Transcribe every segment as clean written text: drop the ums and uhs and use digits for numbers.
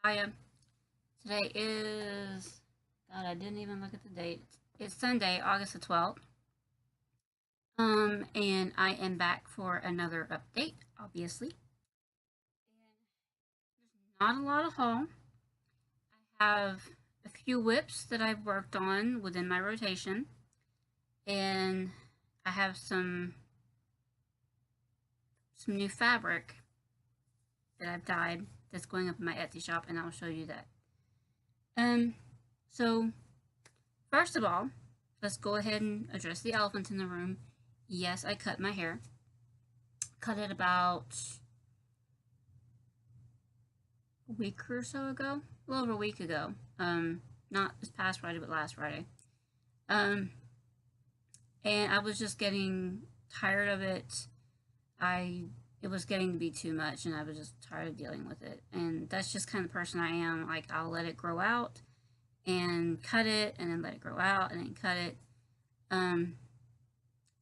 Hiya. Today is, God, I didn't even look at the date. It's Sunday, August the 12th. And I am back for another update, obviously. And there's not a lot of haul. I have a few whips that I've worked on within my rotation. And I have some new fabric that I've dyed that's going up in my Etsy shop, and I'll show you that. So first of all, let's go ahead and address the elephant in the room. Yes, I cut my hair. Cut it about a week or so ago. A little over a week ago. Not this past Friday, but last Friday. And I was just getting tired of it. It was getting to be too much, and I was just tired of dealing with it. And that's just kind of the person I am. Like, I'll let it grow out and cut it, and then let it grow out, and then cut it.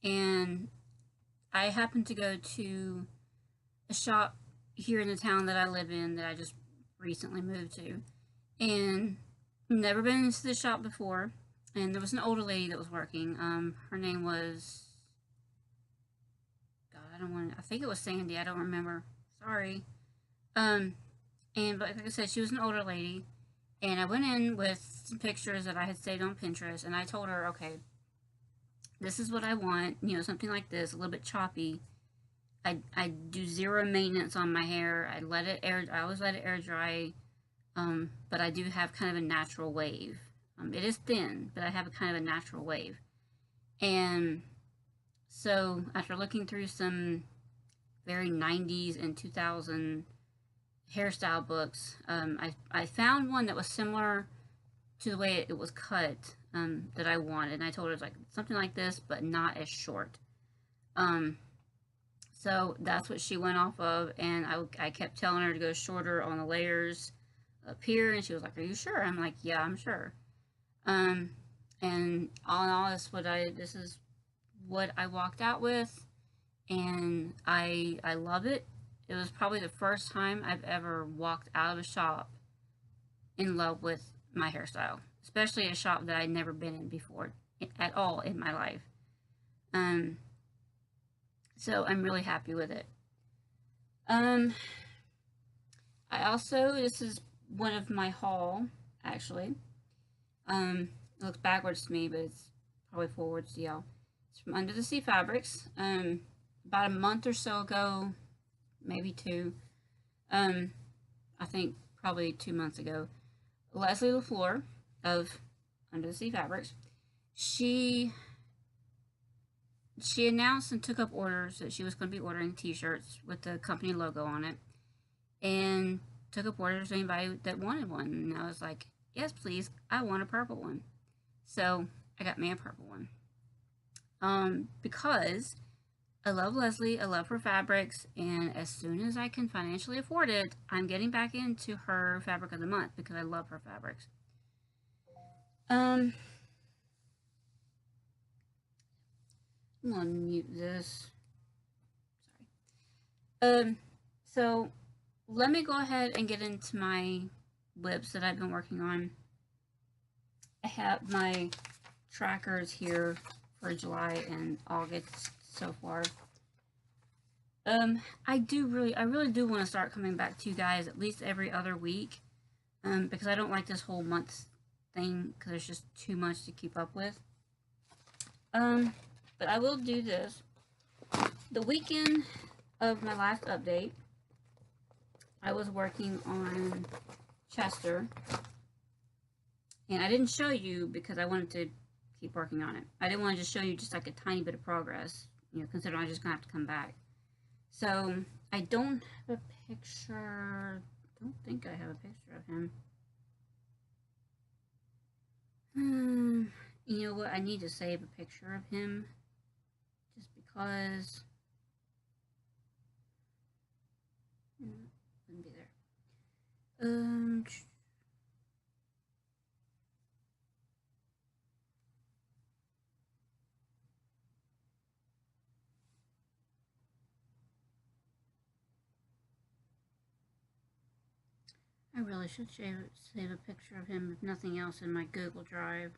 And I happened to go to a shop here in the town that I live in that I just recently moved to, and never been into the shop before. And there was an older lady that was working. Her name was, God, I think it was Sandy. I don't remember. Sorry. And like I said, she was an older lady, and I went in with some pictures that I had saved on Pinterest, and I told her, okay, this is what I want, something like this, a little bit choppy. I do zero maintenance on my hair. I always let it air dry, but I do have kind of a natural wave. It is thin, but I have a kind of a natural wave. And so after looking through some very 90s and 2000 hairstyle books, I found one that was similar to the way it was cut, that I wanted. And I told her, like, something like this, but not as short. So that's what she went off of, and I kept telling her to go shorter on the layers up here, and she was like, "Are you sure?" I'm like, "Yeah, I'm sure." And all in all, this is what I walked out with, and I love it. It was probably the first time I've ever walked out of a shop in love with my hairstyle, especially a shop that I'd never been in before at all in my life. So I'm really happy with it. This is one of my haul, actually. It looks backwards to me, but it's probably forwards to y'all. It's from Under the Sea Fabrics. About a month or so ago, maybe two, I think probably 2 months ago, Leslie LaFleur of Under the Sea Fabrics, she announced and took up orders that she was going to be ordering t-shirts with the company logo on it, and took up orders for anybody that wanted one. And I was like, yes, please, I want a purple one. So I got me a purple one, because I love Leslie, I love her fabrics, and as soon as I can financially afford it, I'm getting back into her fabric of the month because I love her fabrics. I'm gonna mute this. Sorry. So let me go ahead and get into my whips that I've been working on. I have my trackers here for July and August so far. I really do want to start coming back to you guys at least every other week, because I don't like this whole month thing, because there's just too much to keep up with. But I will do this. The weekend of my last update, I was working on Chester, and I didn't show you because I wanted to keep working on it. I didn't want to just show you just like a tiny bit of progress, considering I'm just gonna have to come back. So I don't have a picture. Don't think I have a picture of him. You know what? I need to save a picture of him, just because. Wouldn't be there. I really should save a picture of him, if nothing else, in my Google Drive,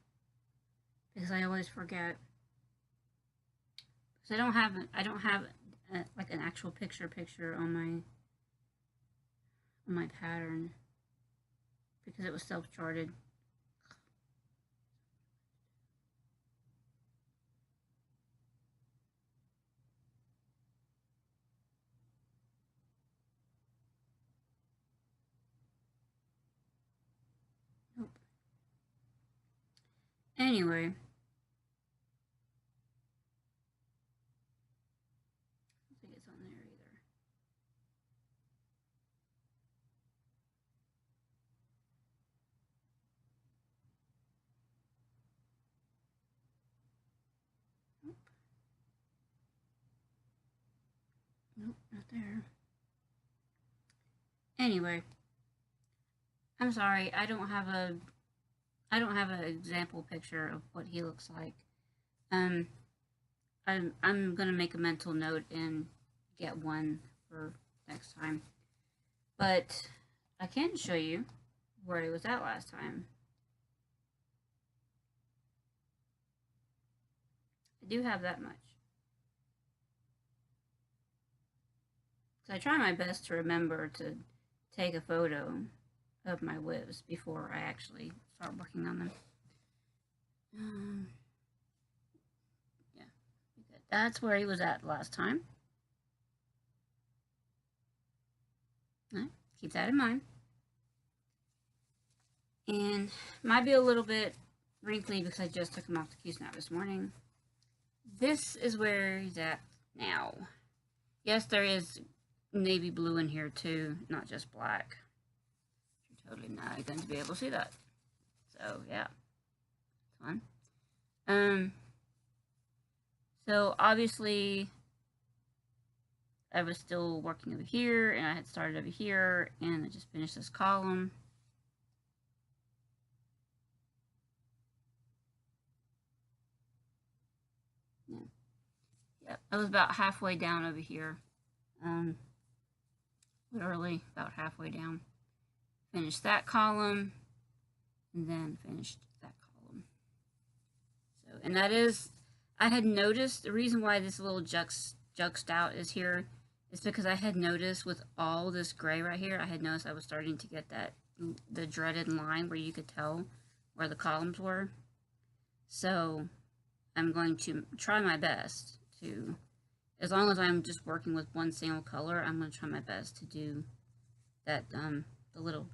because I always forget. Because I don't have like an actual picture on my pattern, because it was self-charted. Nope. Anyway. I don't think it's on there either. Nope. Nope, not there. Anyway, I'm sorry, I don't have an example picture of what he looks like. I'm gonna make a mental note and get one for next time. But I can show you where he was at last time. I do have that much. So I try my best to remember to take a photo of my whips before I actually start working on them. Yeah, that's where he was at last time. Right, keep that in mind. And might be a little bit wrinkly because I just took him off the Q-snap this morning. This is where he's at now. Yes, there is navy blue in here too, not just black. You're totally not going to be able to see that. So yeah, fun. So obviously I was still working over here, and I had started over here, and I just finished this column. Yeah. Yep, I was about halfway down over here. Literally about halfway down. Finished that column, and then finished that column. So, and that is, I had noticed the reason why this little juxed out is here is because I had noticed with all this gray right here, I had noticed I was starting to get the dreaded line where you could tell where the columns were. So I'm going to try my best to, as long as I'm just working with one single color, I'm going to try my best to do that, the little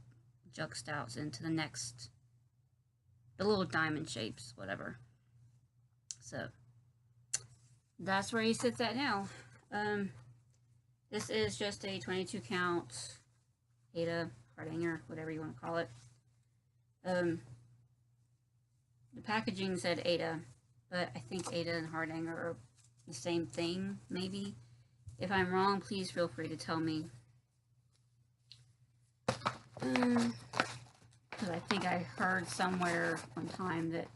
juxtouts into the next, the little diamond shapes, whatever. So that's where he sits at now. This is just a 22 count Ada heart hanger, whatever you want to call it. The packaging said Ada, but I think Ada and heart hanger are the same thing, maybe. If I'm wrong, please feel free to tell me. Because I think I heard somewhere one time that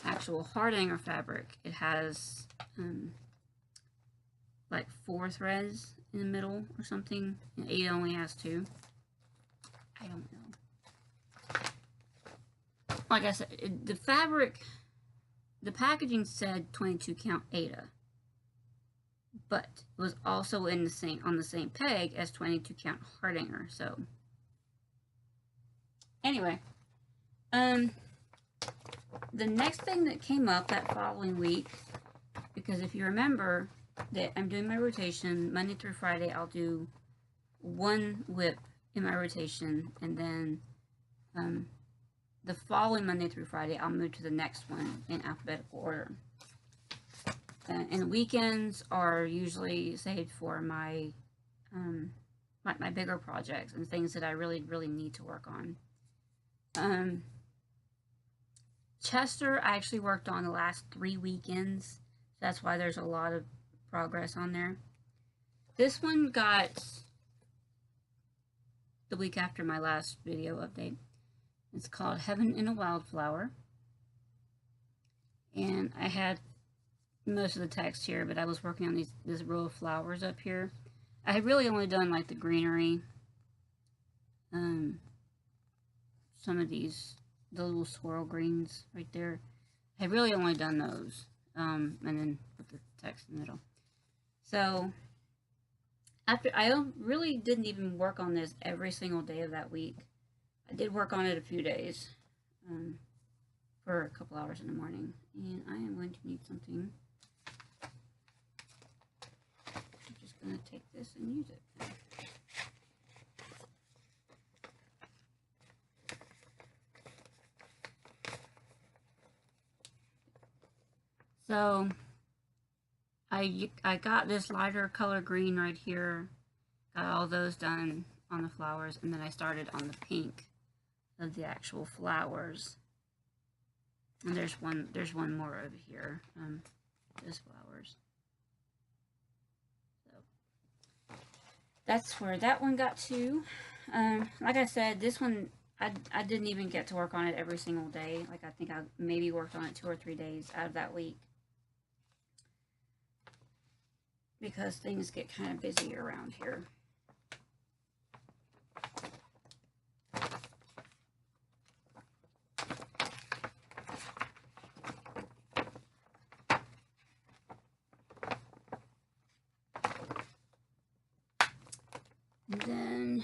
actual heart hanger fabric, it has like 4 threads in the middle or something, and Ada only has 2. I don't know. Like I said, the fabric, the packaging said 22 count Ada, but it was also in the same, on the same peg as 22 count heart hanger. So anyway, the next thing that came up that following week, because if you remember that I'm doing my rotation Monday through Friday, I'll do 1 whip in my rotation, and then the following Monday through Friday I'll move to the next one in alphabetical order. And the weekends are usually saved for my my bigger projects and things that I really need to work on. Chester I actually worked on the last 3 weekends. That's why there's a lot of progress on there. This one got the week after my last video update. It's called Heaven in a Wildflower. And I had most of the text here, but I was working on this row of flowers up here. I had really only done like the greenery. some of these, the little swirl greens right there. I really only done those, and then put the text in the middle. So after, I really didn't even work on this every single day of that week. I did work on it a few days, for a couple hours in the morning, and I am going to need something. I'm just going to take this and use it. So I got this lighter color green right here, got all those done on the flowers, and then I started on the pink of the actual flowers. And there's one more over here, those flowers. So that's where that one got to. Like I said, this one, I didn't even get to work on it every single day. Like, I think I maybe worked on it 2 or 3 days out of that week, because things get kind of busy around here. And then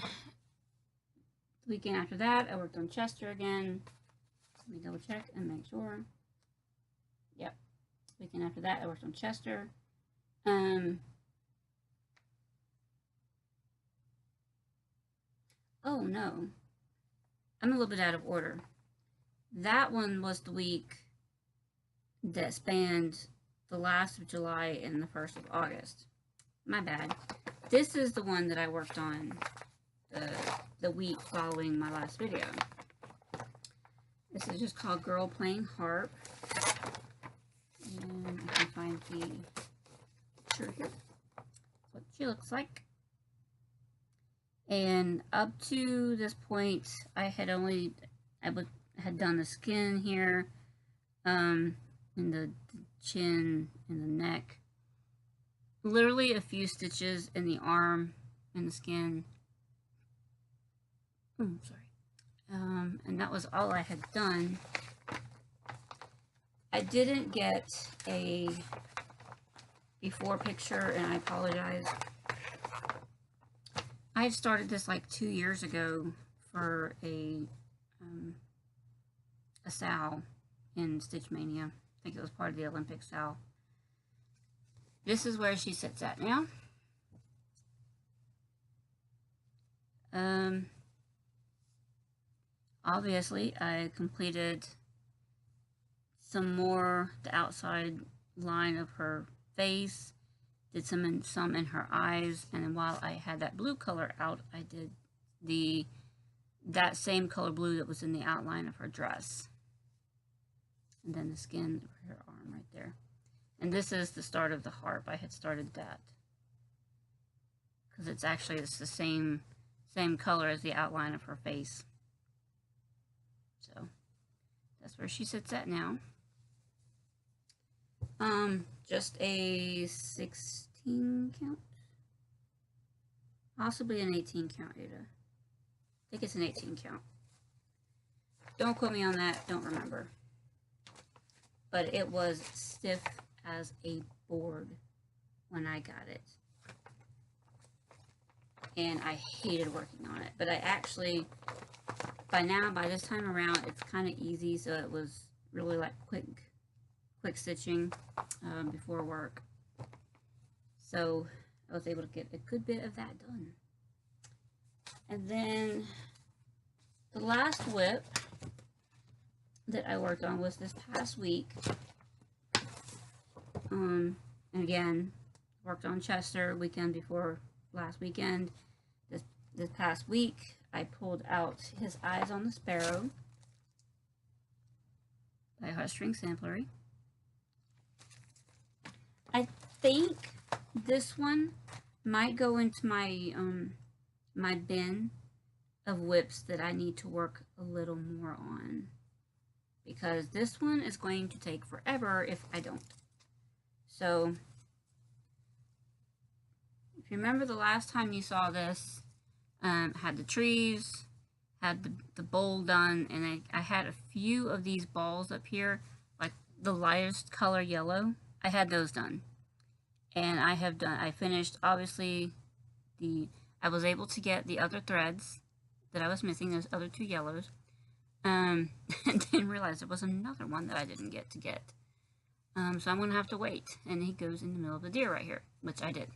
the weekend after that, I worked on Chester again. Let me double check and make sure. Yep. Weekend after that, I worked on Chester. Oh no, I'm a little bit out of order. That one was the week that spanned the last of July and the 1st of August. My bad. This is the one that I worked on the week following my last video. This is just called Girl Playing Harp. And I can find the picture here. What she looks like. And up to this point, I had done the skin here, and the chin and the neck. Literally a few stitches in the arm and the skin. Oh, sorry. And that was all I had done. I didn't get a before picture, and I apologize. I had started this like 2 years ago for a SAL in Stitch Mania. I think it was part of the Olympic SAL. This is where she sits at now. Obviously, I completed some more, the outside line of her face. Did some in her eyes, and then while I had that blue color out, I did that same color blue that was in the outline of her dress, and then the skin of her arm right there. And this is the start of the harp. I had started that because it's the same color as the outline of her face. So that's where she sits at now. Just a 16 count, possibly an 18 count, Ada. I think it's an 18 count. Don't quote me on that, don't remember. But it was stiff as a board when I got it. And I hated working on it. But I actually, by this time around, it's kind of easy, so it was really like quick stitching before work. So I was able to get a good bit of that done. And then the last whip that I worked on was this past week. And again, worked on Chester weekend before last weekend. This past week, I pulled out his eyes on the Sparrow by Heartstring Samplery. I think this one might go into my my bin of whips that I need to work a little more on, because this one is going to take forever if I don't. So if you remember the last time you saw this, had the trees, had the bowl done, and I had a few of these balls up here, like the lightest color yellow. I had those done. And I finished, obviously, I was able to get the other threads that I was missing, those other 2 yellows. And then realized there was another one that I didn't get to get. So I'm going to have to wait. And he goes in the middle of the deer right here, which I did.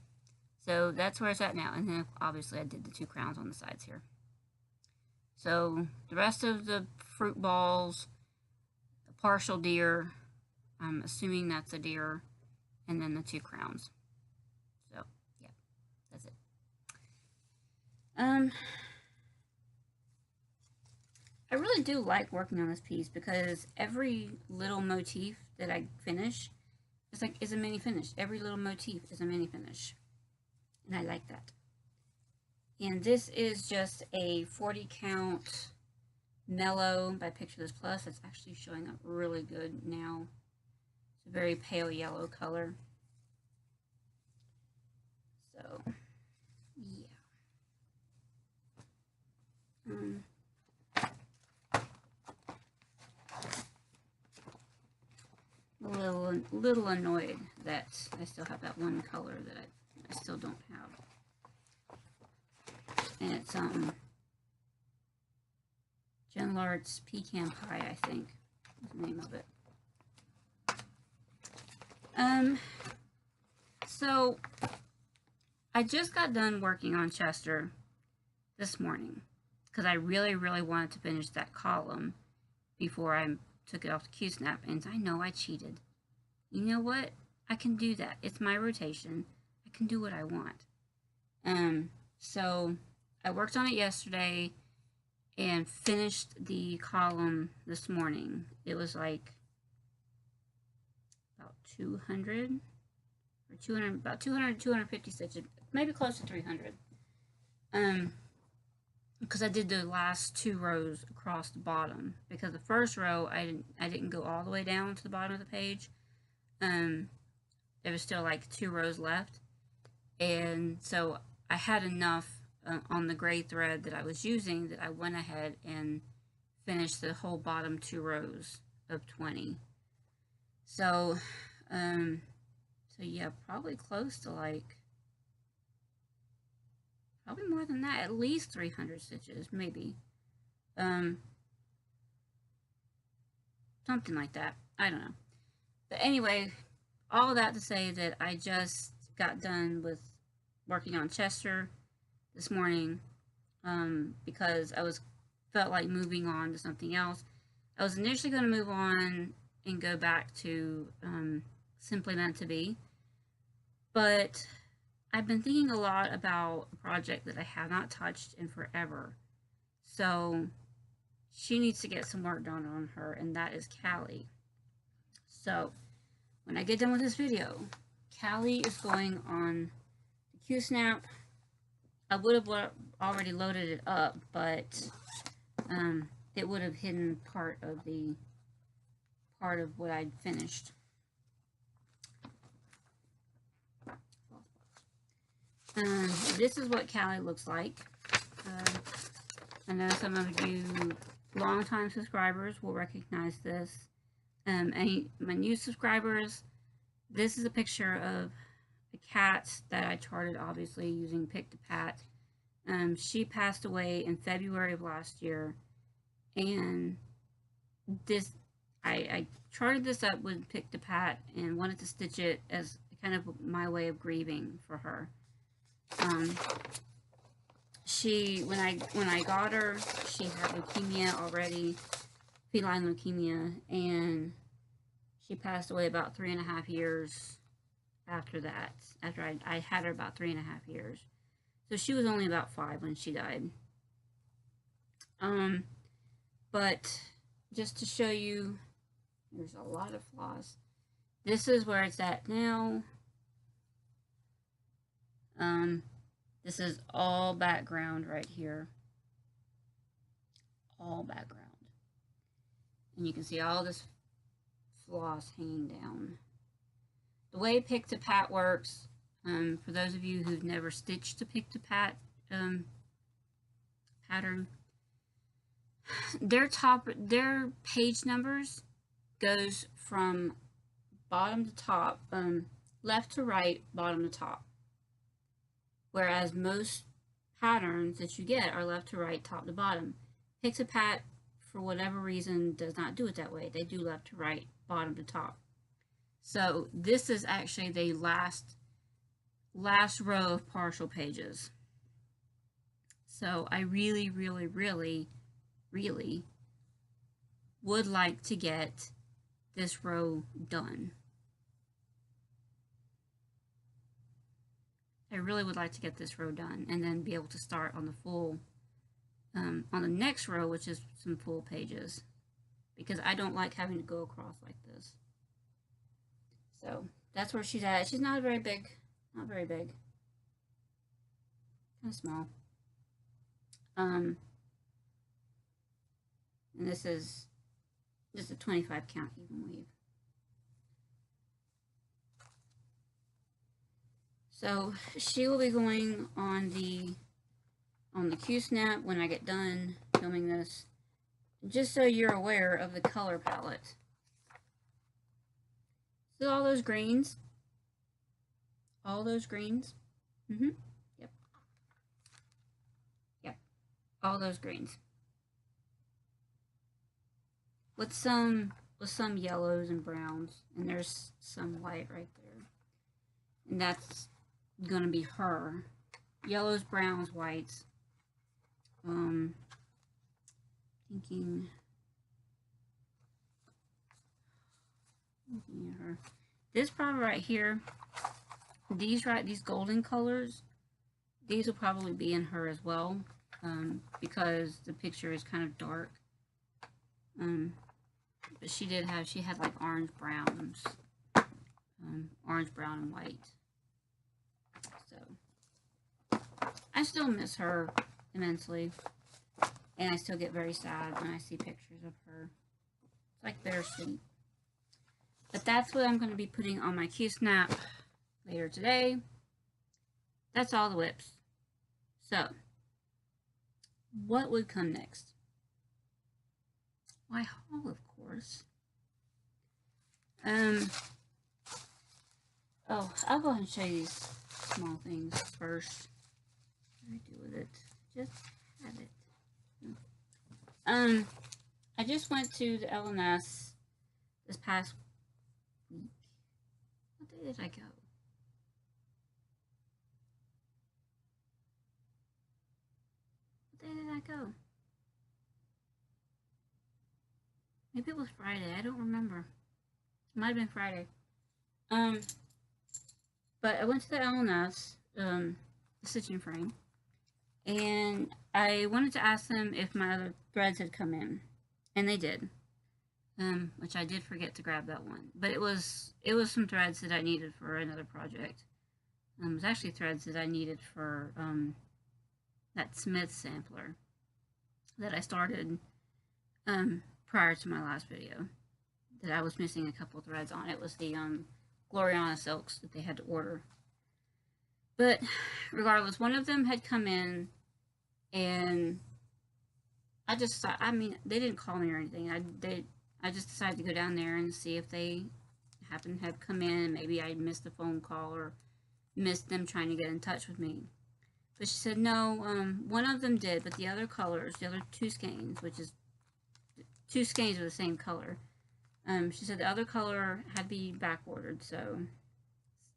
So that's where it's at now. And then obviously I did the 2 crowns on the sides here. So the rest of the fruit balls, the partial deer, I'm assuming that's a deer, and then the 2 crowns. So yeah, that's it. I really do like working on this piece because every little motif that I finish is a mini finish. Every little motif is a mini finish. And I like that. And this is just a 40 count mellow by Picture This Plus. It's actually showing up really good now. It's a very pale yellow color. So, yeah. A little annoyed that I still have that one color that I still don't have. And it's Jen Lart's Pecan Pie, I think is the name of it. So I just got done working on Chester this morning because I really wanted to finish that column before I took it off the Q-snap, and I know I cheated. You know what? I can do that. It's my rotation. I can do what I want. So I worked on it yesterday and finished the column this morning. It was like about 200 or 200, about 200, 250 stitches, maybe close to 300. Because I did the last 2 rows across the bottom, because the first row I didn't go all the way down to the bottom of the page. There was still like 2 rows left, and so I had enough on the gray thread that I was using that I went ahead and finished the whole bottom 2 rows of 20. So yeah, probably close to like, probably more than that, at least 300 stitches, maybe. Something like that. I don't know. But anyway, all that to say that I just got done with working on Chester this morning, because I felt like moving on to something else. I was initially going to move on and go back to Simply Meant to Be, but I've been thinking a lot about a project that I have not touched in forever. So she needs to get some work done on her, and that is Callie. So when I get done with this video, Callie is going on the Q-snap. I would have already loaded it up, but it would have hidden part of what I'd finished. This is what Callie looks like. I know some of you longtime subscribers will recognize this. My new subscribers, this is a picture of a cat that I charted, obviously, using Pick to Pat. She passed away in February of last year, and I charted this up with Pick to Pat and wanted to stitch it as kind of my way of grieving for her. When I got her, she had leukemia already, feline leukemia, and she passed away about 3.5 years after that. After I had her about 3.5 years. So she was only about 5 when she died. But just to show you, there's a lot of floss. This is where it's at now. This is all background right here. All background. And you can see all this floss hanging down. The way Pick to Pat works, for those of you who've never stitched a Pick to Pat pattern, their page numbers goes from bottom to top, left to right, bottom to top. Whereas most patterns that you get are left to right, top to bottom. Pixapat, for whatever reason, does not do it that way. They do left to right, bottom to top. So this is actually the last row of partial pages. So I really, really, really, really would like to get this row done. I really would like to get this row done and then be able to start on the full, on the next row, which is some full pages, because I don't like having to go across like this. So that's where she's at. She's not very big, kind of small. And this is just a 25 count even weave. So she will be going on the Q-snap when I get done filming this, just so you're aware of the color palette. So all those greens, yep, all those greens, with some yellows and browns, and there's some white right there, and that's gonna be her. Yellows, browns, whites. Thinking at her. This probably right here, these golden colors, these will probably be in her as well, because the picture is kind of dark. But she had like orange, browns, orange, brown, and white. So I still miss her immensely, and I still get very sad when I see pictures of her. It's like bittersweet. But that's what I'm going to be putting on my Q-snap later today. That's all the whips. So, what would come next? Why, haul, of course. Oh, I'll go ahead and show you these small things first. What do I do with it? Just have it. I just went to the LNS this past week. What day did I go? What day did I go? Maybe it was Friday. I don't remember. It might have been Friday. But I went to the LNS, the stitching frame, and I wanted to ask them if my other threads had come in, and they did. Which I did forget to grab that one, but it was some threads that I needed for another project. It was actually threads that I needed for that Smith sampler that I started prior to my last video, that I was missing a couple threads on. It was the Gloriana silks that they had to order. But regardless, one of them had come in, and I just thought, I mean, they didn't call me or anything. I just decided to go down there and see if they happen to have come in. Maybe I missed a phone call or missed them trying to get in touch with me. But she said, no, one of them did, but the other colors, the other two skeins, which is two skeins of the same color, she said the other color had to be back ordered, so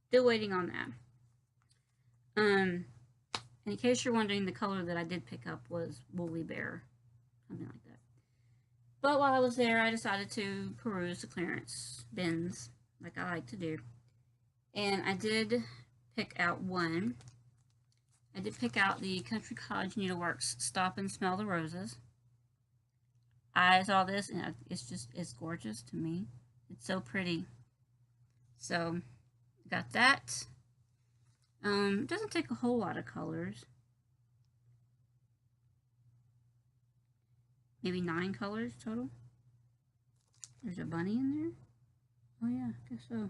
still waiting on that. In case you're wondering, the color that I did pick up was Woolly Bear, something like that. But while I was there, I decided to peruse the clearance bins, like I like to do. And I did pick out one. I did pick out the Country Cottage Needleworks Stop and Smell the Roses. I saw this, and it's gorgeous to me. It's so pretty. So, got that. It doesn't take a whole lot of colors. Maybe 9 colors total. There's a bunny in there. Oh yeah, I guess so.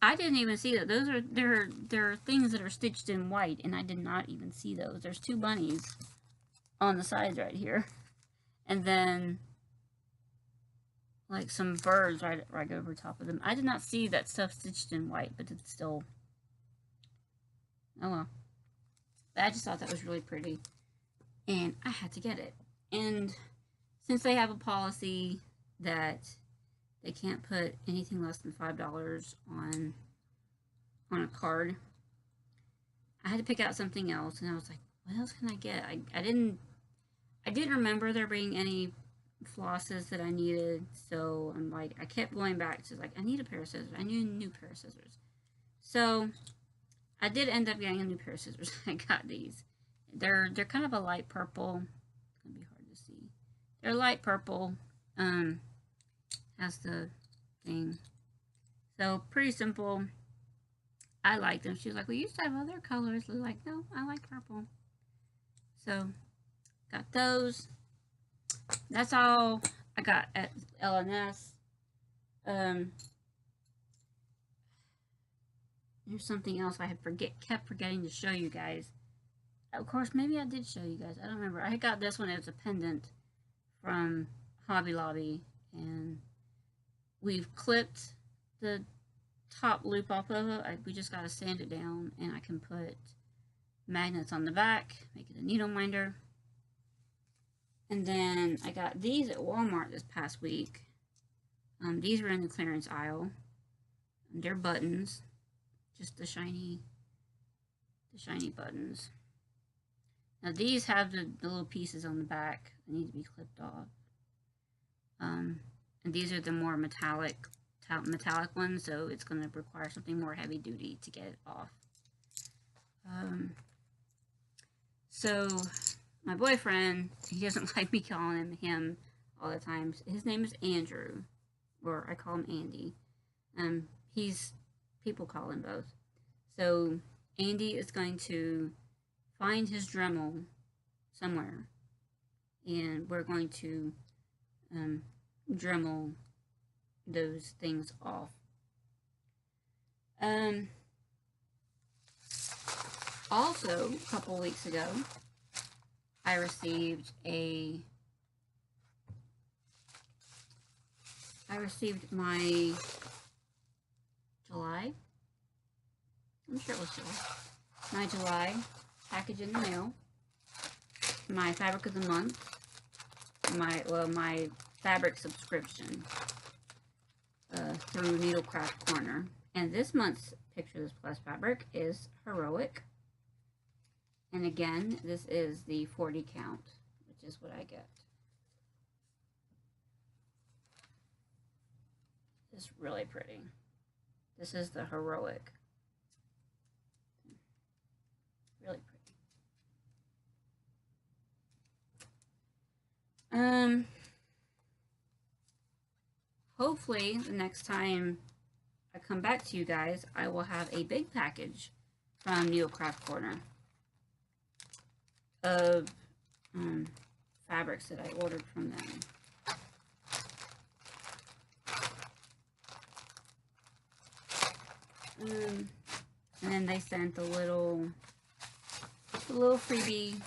I didn't even see that. Those are there are things that are stitched in white, and I did not even see those. There's 2 bunnies on the sides right here. And then like some birds right over top of them. I did not see that stuff stitched in white, but it's still, oh well. But I just thought that was really pretty, and I had to get it. And since they have a policy that they can't put anything less than $5 on a card, I had to pick out something else, and I was like, what else can I get? I didn't remember there being any flosses that I needed, so I'm like, I kept going back to like, I need a pair of scissors. I need a new pair of scissors. So I did end up getting a new pair of scissors. I got these. They're kind of a light purple. It's gonna be hard to see. They're light purple. Has the thing. So pretty simple. I like them. She was like, we used to have other colors. I was like, no, I like purple. So got those. That's all I got at LNS. There's something else I had kept forgetting to show you guys. Of course, maybe I did show you guys. I don't remember. I got this one as a pendant from Hobby Lobby, and we've clipped the top loop off of it. We just got to sand it down, and I can put magnets on the back, make it a needle minder. And then I got these at Walmart this past week. These were in the clearance aisle. They're buttons, just the shiny buttons. Now these have the little pieces on the back that need to be clipped off. And these are the more metallic ones, so it's going to require something more heavy duty to get it off. So my boyfriend, he doesn't like me calling him all the time. His name is Andrew, or I call him Andy. People call him both. So Andy is going to find his Dremel somewhere, and we're going to Dremel those things off. Also, a couple weeks ago, I received my July, I'm sure it was July, my July package in the mail, my fabric of the month, my fabric subscription through Needlecraft Corner. And this month's Picture This Plus fabric is Heroic. And again, this is the 40 count, which is what I get. It's really pretty. This is the Heroic. Really pretty. Hopefully the next time I come back to you guys, I will have a big package from Needlecraft Corner of fabrics that I ordered from them. And then they sent a little freebie,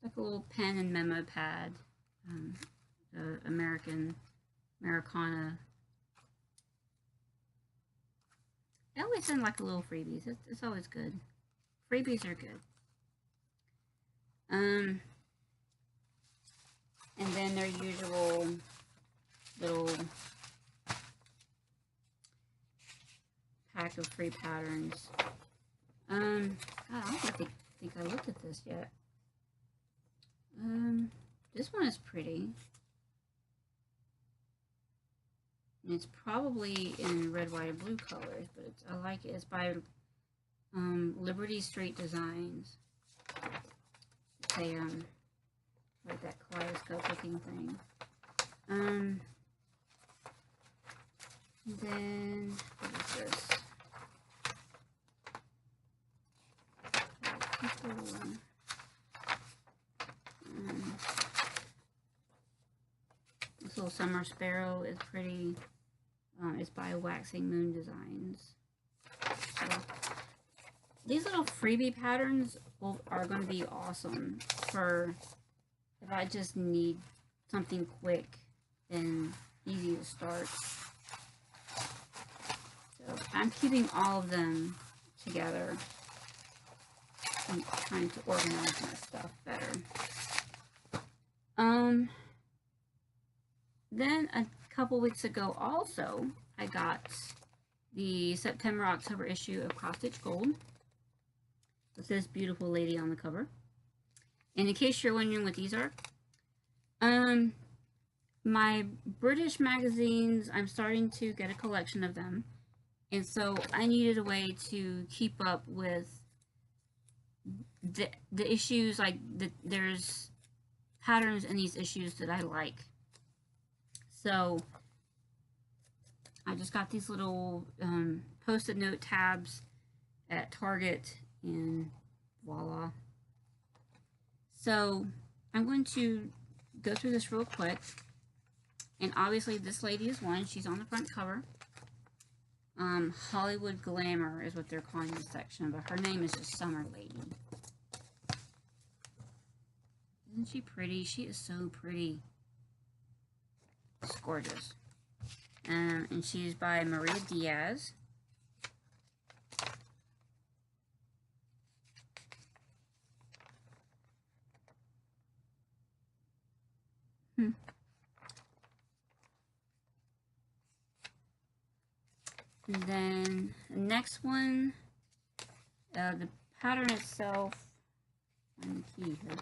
like a little pen and memo pad, the Americana. They always send like a little freebies. It's always good. Freebies are good. And then their usual little pack of free patterns. God, I don't think I looked at this yet. This one is pretty. And it's probably in red, white, and blue colors, but I like it. It's by Liberty Street Designs. It's a like that kaleidoscope looking thing. And then what is this? This little summer sparrow is pretty. It's by Waxing Moon Designs. So, these little freebie patterns are going to be awesome for if I just need something quick and easy to start. So I'm keeping all of them together and trying to organize my stuff better. Then a couple weeks ago also, I got the September-October issue of Cross Stitch Gold with this beautiful lady on the cover. And in case you're wondering what these are, my British magazines, I'm starting to get a collection of them. And so I needed a way to keep up with the issues, like there's patterns in these issues that I like. So I just got these little post-it note tabs at Target, and voila. So I'm going to go through this real quick. And obviously this lady is one. She's on the front cover. Hollywood Glamour is what they're calling this section, but her name is just Summer Lady. Isn't she pretty? She is so pretty. It's gorgeous. And she's by Maria Diaz. And then the next one, the pattern itself, find the key here.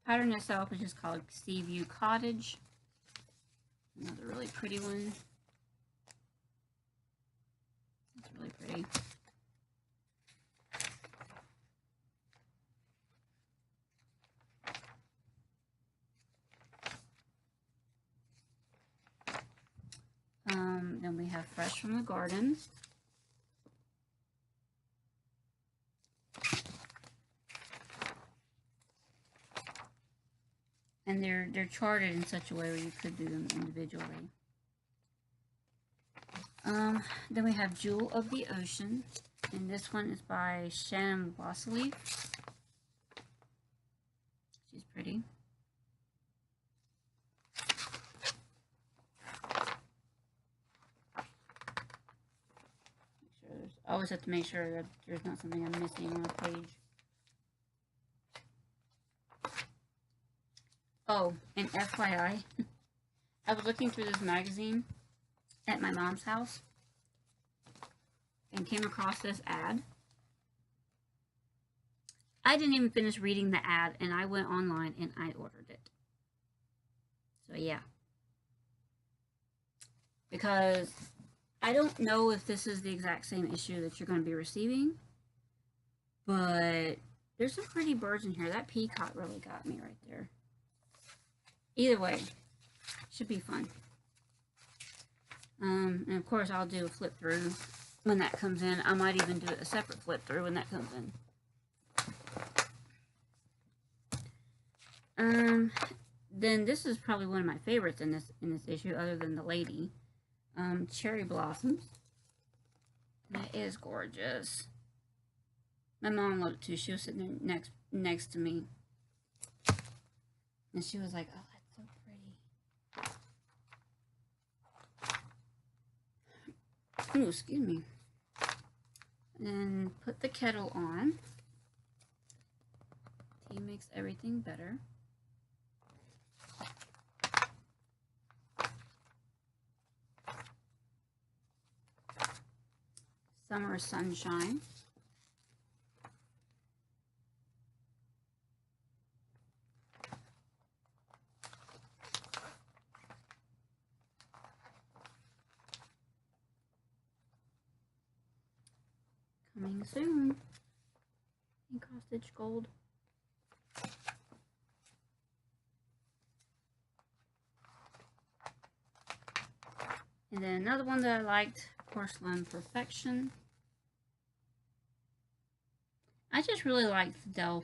Pattern itself is just called Seaview Cottage. Another really pretty one. It's really pretty. Then we have Fresh from the Garden. And they're charted in such a way where you could do them individually. Then we have Jewel of the Ocean, and this one is by Shannon Wassily. She's pretty. I always have to make sure that there's not something I'm missing on a page. Oh, and FYI, I was looking through this magazine at my mom's house and came across this ad. I didn't even finish reading the ad, and I went online and I ordered it. So yeah. Because I don't know if this is the exact same issue that you're going to be receiving, but there's some pretty birds in here. That peacock really got me right there. Either way, should be fun. And of course I'll do a flip through when that comes in. I might even do a separate flip through when that comes in. Then this is probably one of my favorites in this issue, other than the lady. Cherry Blossoms. That is gorgeous. My mom loved it too. She was sitting there next to me, and she was like, "Oh, that's so pretty." Ooh, excuse me. And then put the kettle on. Tea makes everything better. Summer Sunshine. Coming soon in Cross Stitch Gold. And then another one that I liked, Porcelain Perfection. I just really like the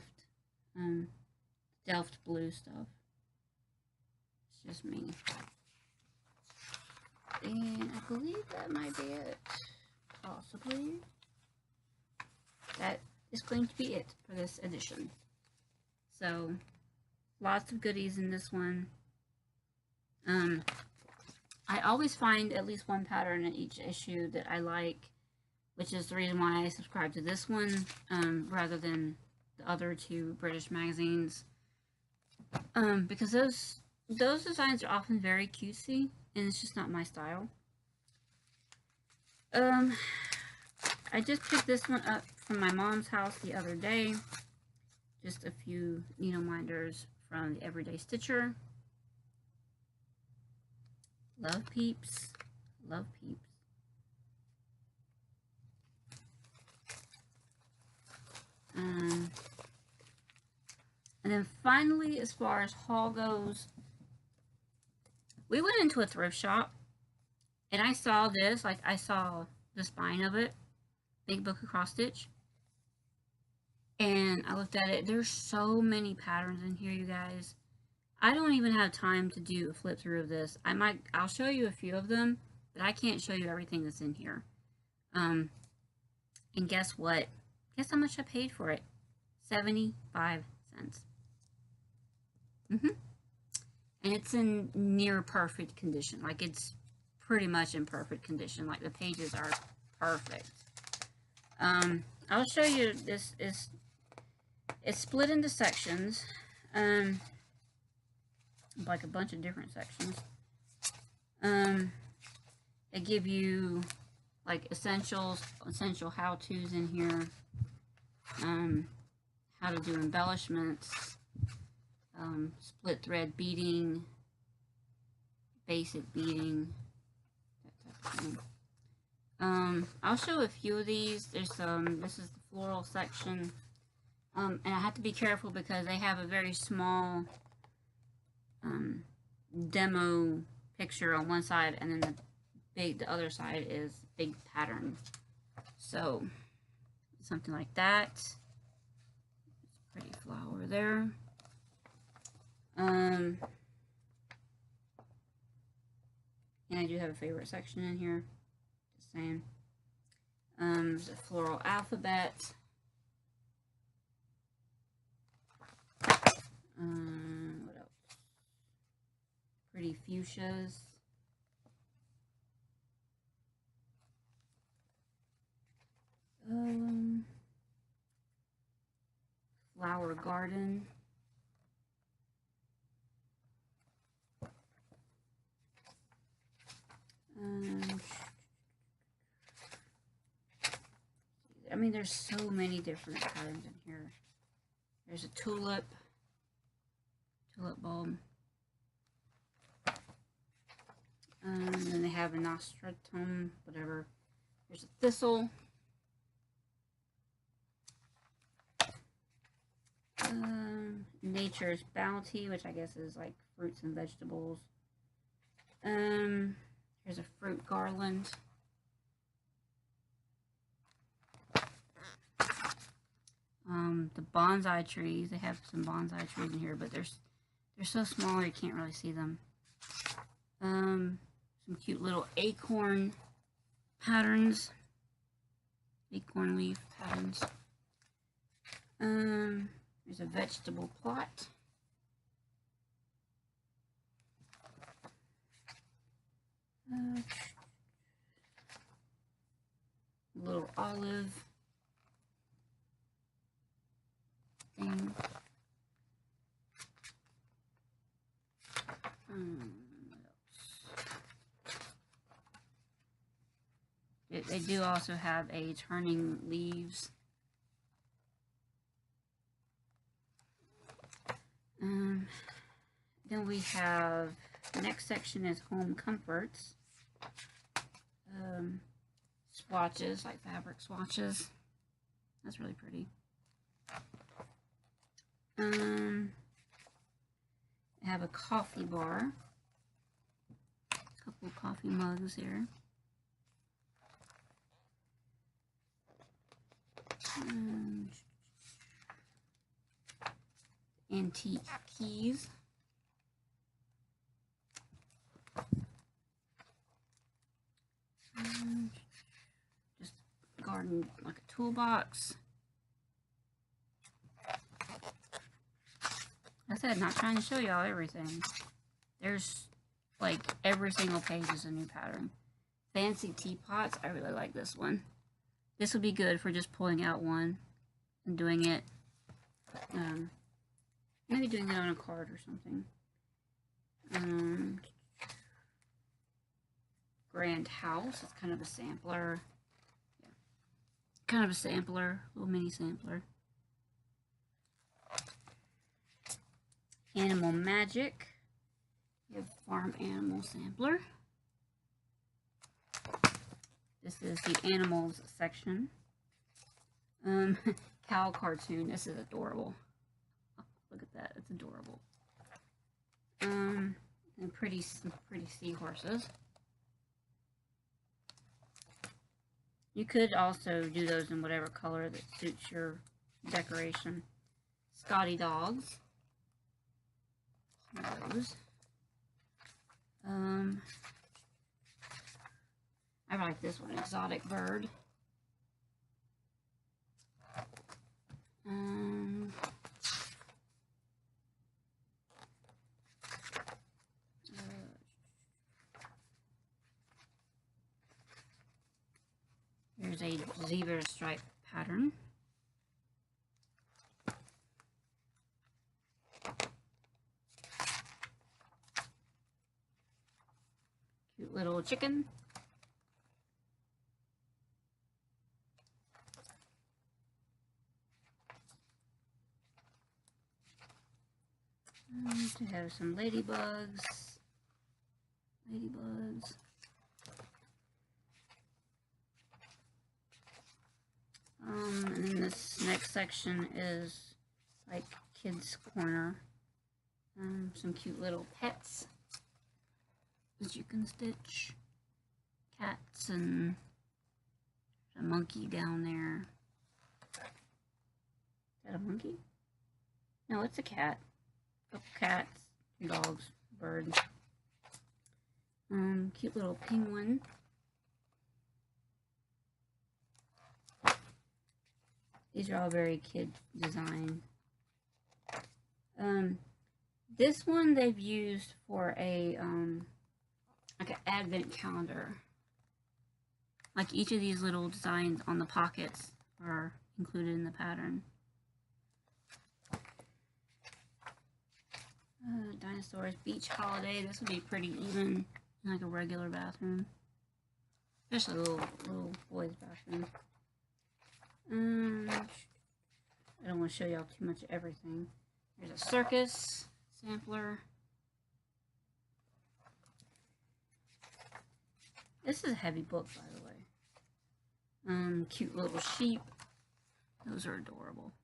Delft blue stuff. It's just me. And I believe that might be it. Possibly. That is going to be it for this edition. So, lots of goodies in this one. I always find at least one pattern in each issue that I like, which is the reason why I subscribe to this one rather than the other two British magazines. Because those designs are often very cutesy, and it's just not my style. I just picked this one up from my mom's house the other day. Just a few needle minders from the Everyday Stitcher. Love peeps. Love peeps. And then finally, as far as haul goes, we went into a thrift shop and I saw this, like I saw the spine of it, Big Book of Cross Stitch, and I looked at it. There's so many patterns in here, you guys. I don't even have time to do a flip through of this. I'll show you a few of them, but I can't show you everything that's in here. And guess what? Guess how much I paid for it? 75 cents. And it's in near perfect condition. Like, it's pretty much in perfect condition. Like, the pages are perfect. I'll show you. This is, it's split into sections. Like a bunch of different sections. They give you like essential how-tos in here. How to do embellishments, split thread beading, basic beading, that type of thing. I'll show a few of these. There's this is the floral section, and I have to be careful because they have a very small demo picture on one side, and then the other side is big pattern. So something like that. Pretty flower there. And I do have a favorite section in here. Just saying. There's a floral alphabet. What else? Pretty fuchsias. Flower garden. I mean, there's so many different patterns in here. There's a tulip bulb. And then they have a nostratum, whatever. There's a thistle. Nature's Bounty, which I guess is like fruits and vegetables. Here's a fruit garland. The bonsai trees. They have some bonsai trees in here, but they're so small you can't really see them. Some cute little acorn patterns. Acorn leaf patterns. There's a vegetable plot. Little olive thing. They do also have a turning leaves. Then we have, the next section is home comforts. Swatches, like fabric swatches. That's really pretty. I have a coffee bar. A couple of coffee mugs here. Antique keys. Just garden, like a toolbox. I said, not trying to show y'all everything. There's, like, every single page is a new pattern. Fancy teapots. I really like this one. This would be good for just pulling out one and doing it. Maybe doing it on a card or something. Grand House. It's kind of a sampler. Yeah. Kind of a sampler. Little mini sampler. Animal Magic. You have Farm Animal Sampler. This is the animals section. Cow cartoon. This is adorable. Oh, look at that. It's adorable. And pretty seahorses. You could also do those in whatever color that suits your decoration. Scotty dogs. Those. I like this one, exotic bird. Here's a zebra stripe pattern. Cute little chicken. To have some ladybugs. And then this next section is like kids' corner. Some cute little pets that you can stitch. Cats and a monkey down there. Is that a monkey? No, it's a cat. Couple cats, dogs, birds. Cute little penguin. These are all very kid design. This one they've used for a like an advent calendar. Like each of these little designs on the pockets are included in the pattern. Dinosaurs beach holiday. This would be pretty even in like a regular bathroom, especially a little boys' bathroom. I don't want to show y'all too much of everything. There's a circus sampler. This is a heavy book, by the way. Cute little sheep. Those are adorable.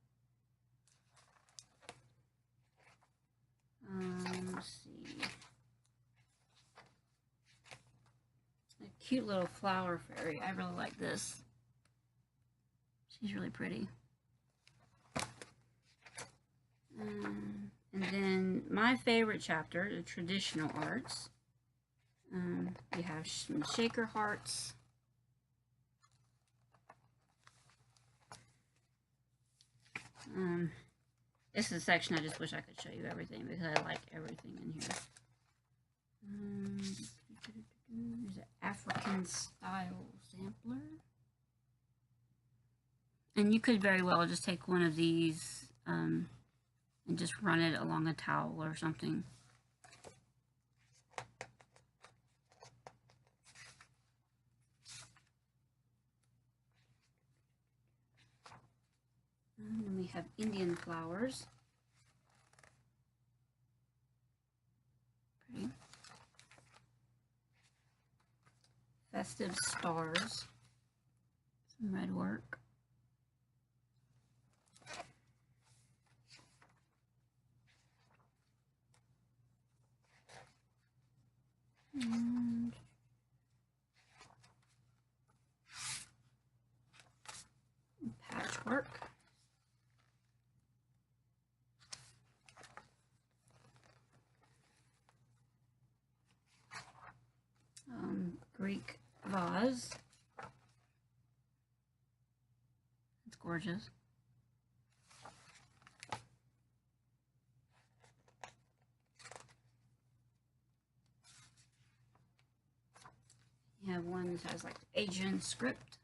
Let's see. A cute little flower fairy. I really like this. She's really pretty. And then my favorite chapter, the traditional arts. We have some shaker hearts. This is a section I just wish I could show you everything because I like everything in here. There's an African style sampler. And you could very well just take one of these and just run it along a towel or something. And then we have Indian flowers. Pretty. Festive stars. Some red work. And patchwork. Greek vase. It's gorgeous. This has like the Asian script.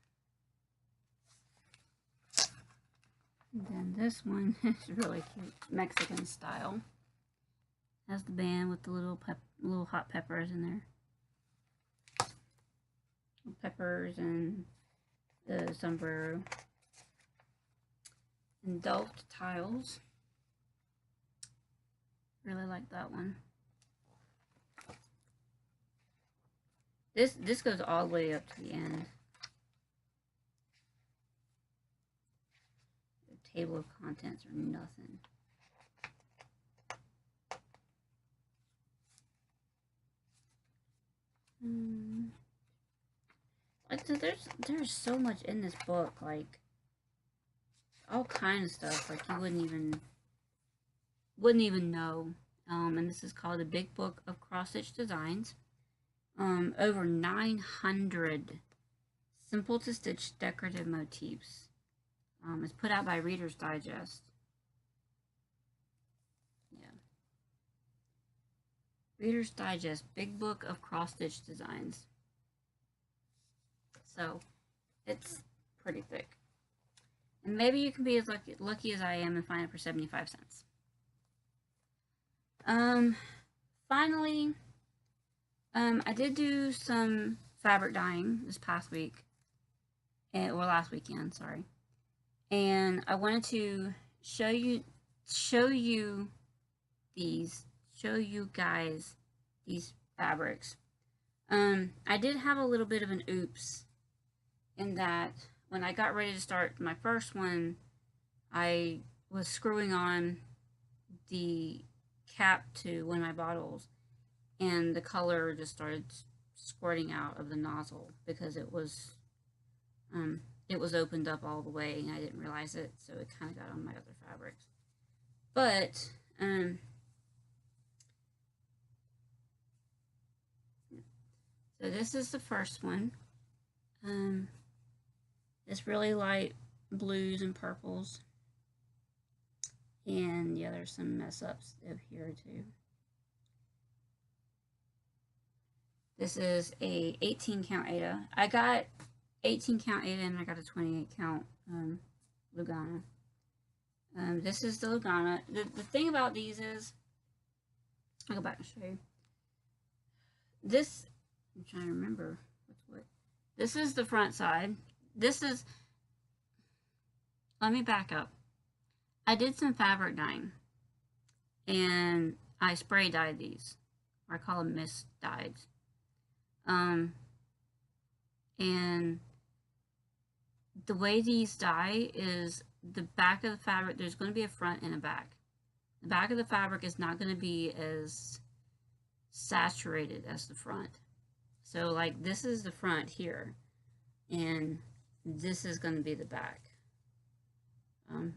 And then this one is really cute, Mexican style. Has the band with the little hot peppers in there. Peppers and the sombrero. And Delft tiles. Really like that one. This goes all the way up to the end. The table of contents are nothing. Like there's so much in this book, like all kinds of stuff like you wouldn't even know. And this is called the Big Book of Cross Stitch Designs. Over 900 simple to stitch decorative motifs. It's put out by Reader's Digest. Yeah. Reader's Digest, Big Book of Cross Stitch Designs. So, it's pretty thick. And maybe you can be as lucky as I am and find it for 75 cents. Finally, I did do some fabric dyeing this past week, or last weekend, sorry. And I wanted to show you guys these fabrics. I did have a little bit of an oops in that when I got ready to start my first one, I was screwing on the cap to one of my bottles, and the color just started squirting out of the nozzle because it was opened up all the way and I didn't realize it, so it kind of got on my other fabrics. But so this is the first one. It's really light blues and purples, and yeah, there's some mess ups over here too. This is a 18 count Aida. I got 18 count Aida and I got a 28 count Lugana. This is the Lugana. The thing about these is, I'll go back and show you. This, I'm trying to remember what's what. This is the front side. This is, let me back up. I did some fabric dyeing and I spray dyed these. Or I call them mist dyes. And the way these dye is the back of the fabric, there's going to be a front and a back. The back of the fabric is not going to be as saturated as the front. So like this is the front here and this is going to be the back.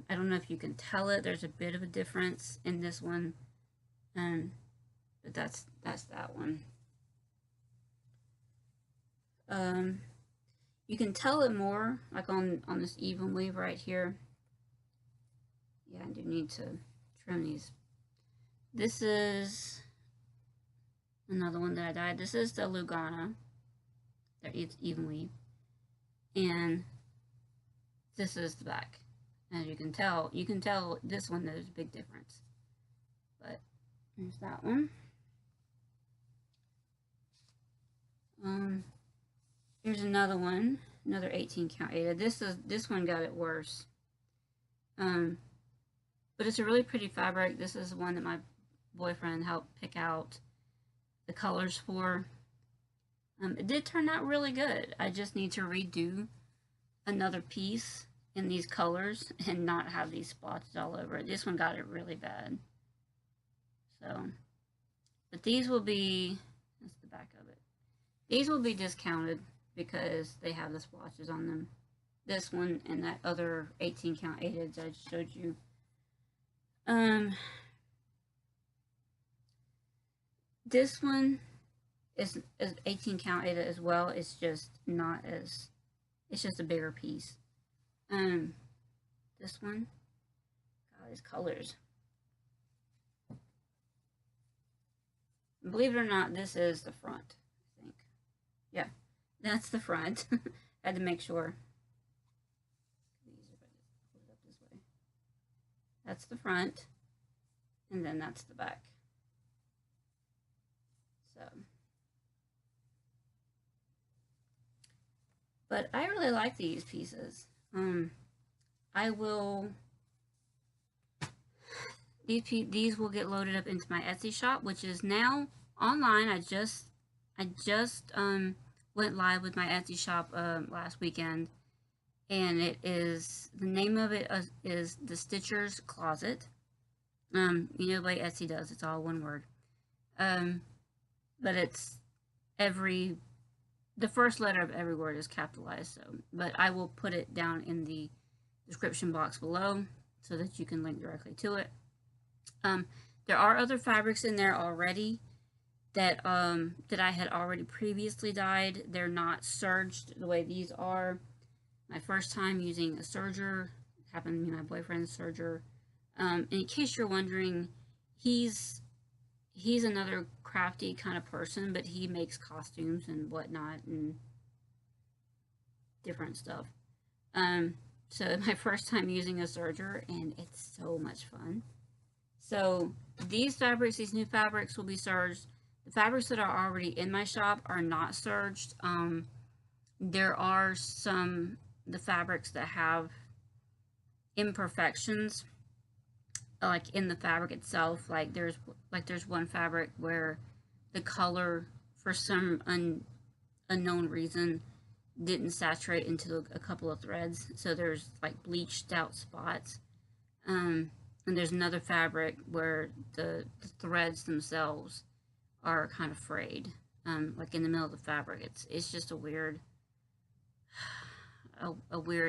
I don't know if you can tell it. There's a bit of a difference in this one, but that's that one. You can tell it more like on this even weave right here. Yeah, I do need to trim these. This is another one that I dyed. This is the Lugana. It's even weave, and this is the back. As you can tell this one, there's a big difference. But there's that one. Here's another one, another 18 count Aida. This one got it worse. But it's a really pretty fabric. This is one that my boyfriend helped pick out the colors for. It did turn out really good. I just need to redo another piece in these colors and not have these splotches all over it. This one got it really bad. So, but these will be, that's the back of it. These will be discounted because they have the splotches on them. This one and that other 18 count Aida I just showed you. This one is 18 count Aida as well. It's just not as, it's just a bigger piece. This one, God, these colors. Believe it or not, this is the front, I think. Yeah, That's the front. Had to make sure. That's the front, and then that's the back. So, but I really like these pieces. I will. These will get loaded up into my Etsy shop, which is now online. I just went live with my Etsy shop last weekend, and it is, the name of it is The Stitcher's Closet. You know, like Etsy does, it's all one word. But it's the first letter of every word is capitalized. So, but I will put it down in the description box below so that you can link directly to it. There are other fabrics in there already that that I had already previously dyed. They're not serged the way these are. My first time using a serger, it happened to be my boyfriend's serger. In case you're wondering, he's another crafty kind of person, but he makes costumes and whatnot and different stuff. So my first time using a serger, and it's so much fun. So these fabrics, these new fabrics will be serged. The fabrics that are already in my shop are not serged. There are the fabrics that have imperfections, like in the fabric itself. Like there's one fabric where the color, for some unknown reason, didn't saturate into a couple of threads, so there's like bleached out spots. And there's another fabric where the threads themselves are kind of frayed, like in the middle of the fabric. It's just a weird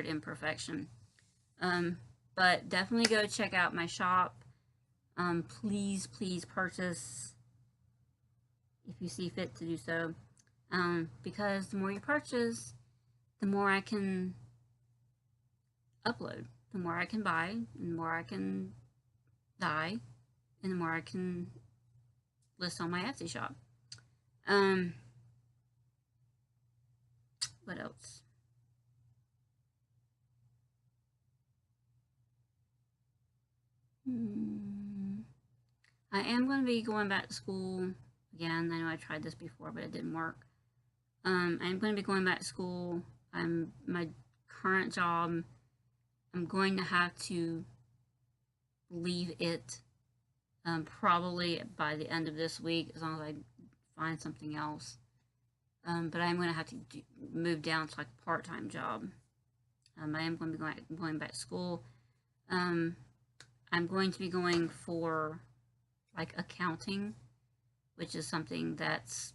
imperfection. But definitely go check out my shop. Please purchase if you see fit to do so, because the more you purchase, the more I can upload, the more I can buy, and the more I can dye, and the more I can list on my Etsy shop. What else? I am going to be going back to school again. I know I tried this before, but it didn't work. I'm going to be going back to school. My current job, I'm going to have to leave it probably by the end of this week, as long as I find something else. But I'm going to have to move down to like a part-time job. I am going to be going back to school. I'm going to be going for like accounting, which is something that's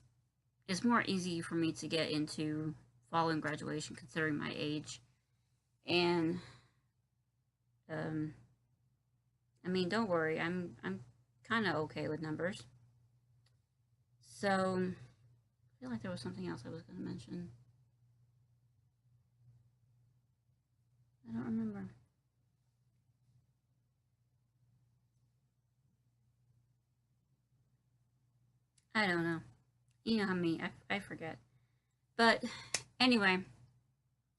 more easy for me to get into following graduation, considering my age. And I mean, don't worry, I'm kind of okay with numbers. So I feel like there was something else I was going to mention. I don't remember. I don't know. You know how me, I forget. But anyway,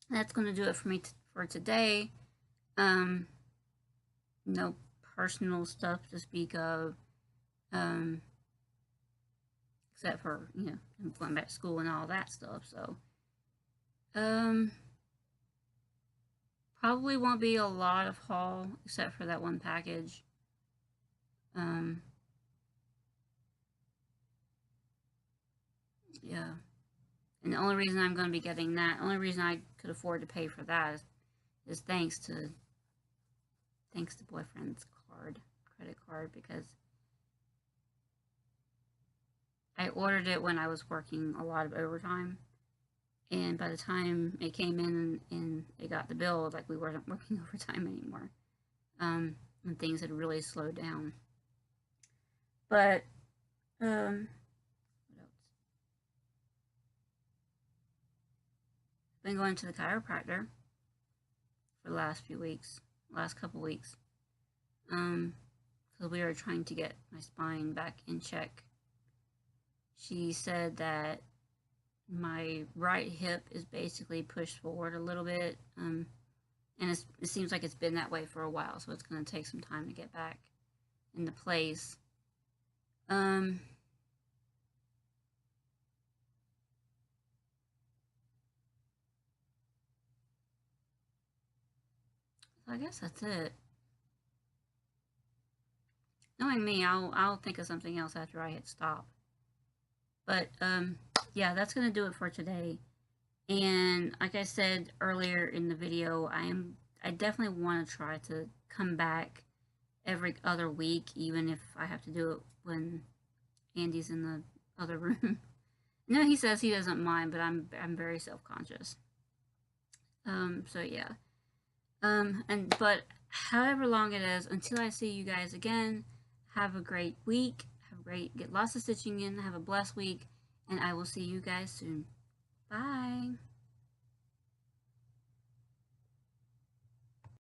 that's going to do it for me for today. No personal stuff to speak of, except for, you know, I'm going back to school and all that stuff. So probably won't be a lot of haul except for that one package. Yeah. And the only reason I'm going to be getting that, only reason I could afford to pay for that is thanks to boyfriend's credit card, because I ordered it when I was working a lot of overtime, and by the time it came in and it got the bill, like, we weren't working overtime anymore, and things had really slowed down. But what else? Been going to the chiropractor for the last couple weeks, because we were trying to get my spine back in check. She said that my right hip is basically pushed forward a little bit, and it seems like it's been that way for a while, so it's going to take some time to get back into place. I guess that's it. Knowing me, I'll think of something else after I hit stop. But yeah, that's gonna do it for today. And like I said earlier in the video, I definitely want to try to come back every other week, even if I have to do it when Andy's in the other room. No, he says he doesn't mind, but I'm very self-conscious. So yeah. But however long it is, until I see you guys again, have a great week. Get lots of stitching in. Have a blessed week, and I will see you guys soon. Bye.